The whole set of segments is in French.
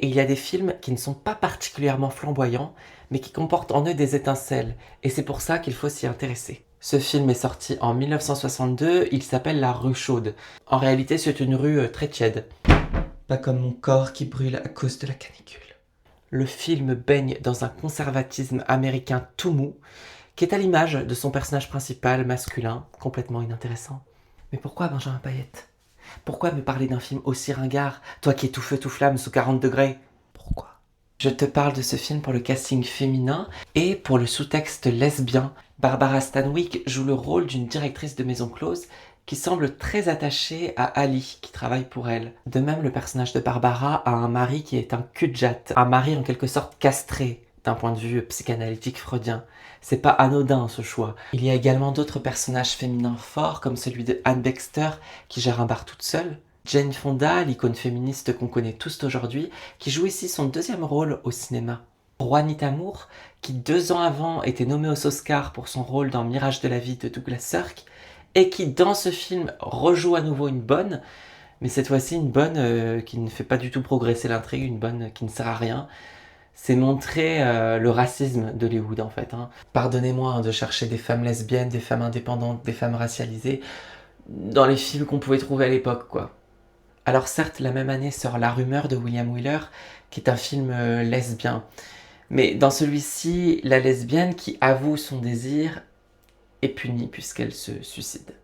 Et il y a des films qui ne sont pas particulièrement flamboyants, mais qui comportent en eux des étincelles, et c'est pour ça qu'il faut s'y intéresser. Ce film est sorti en 1962, il s'appelle La Rue Chaude. En réalité, c'est une rue très tiède. Pas comme mon corps qui brûle à cause de la canicule. Le film baigne dans un conservatisme américain tout mou, qui est à l'image de son personnage principal masculin, complètement inintéressant. Mais pourquoi Benjamin Payette? Pourquoi me parler d'un film aussi ringard, toi qui es tout feu tout flamme sous 40 degrés? Pourquoi? Je te parle de ce film pour le casting féminin et pour le sous-texte lesbien. Barbara Stanwyck joue le rôle d'une directrice de maison close qui semble très attachée à Ali, qui travaille pour elle. De même, le personnage de Barbara a un mari qui est un cul-de-jatte, un mari en quelque sorte castré, d'un point de vue psychanalytique freudien. C'est pas anodin ce choix. Il y a également d'autres personnages féminins forts, comme celui de Anne Baxter, qui gère un bar toute seule. Jane Fonda, l'icône féministe qu'on connaît tous aujourd'hui, qui joue ici son deuxième rôle au cinéma. Juanita Moore, qui 2 ans avant était nommée aux Oscars pour son rôle dans Mirage de la vie de Douglas Sirk, et qui dans ce film rejoue à nouveau une bonne, mais cette fois-ci une bonne qui ne fait pas du tout progresser l'intrigue, une bonne qui ne sert à rien. C'est montrer le racisme d'Hollywood en fait. Pardonnez-moi de chercher des femmes lesbiennes, des femmes indépendantes, des femmes racialisées, dans les films qu'on pouvait trouver à l'époque quoi. Alors certes, la même année sort La Rumeur de William Wyler, qui est un film lesbien. Mais dans celui-ci, la lesbienne qui avoue son désir est punie puisqu'elle se suicide.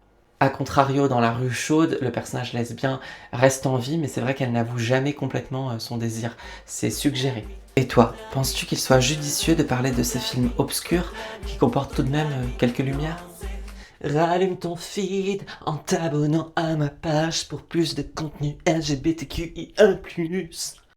A contrario, dans La Rue Chaude, le personnage lesbien reste en vie, mais c'est vrai qu'elle n'avoue jamais complètement son désir. C'est suggéré. Et toi, penses-tu qu'il soit judicieux de parler de ces films obscurs qui comportent tout de même quelques lumières? Rallume ton feed en t'abonnant à ma page pour plus de contenu LGBTQIA+.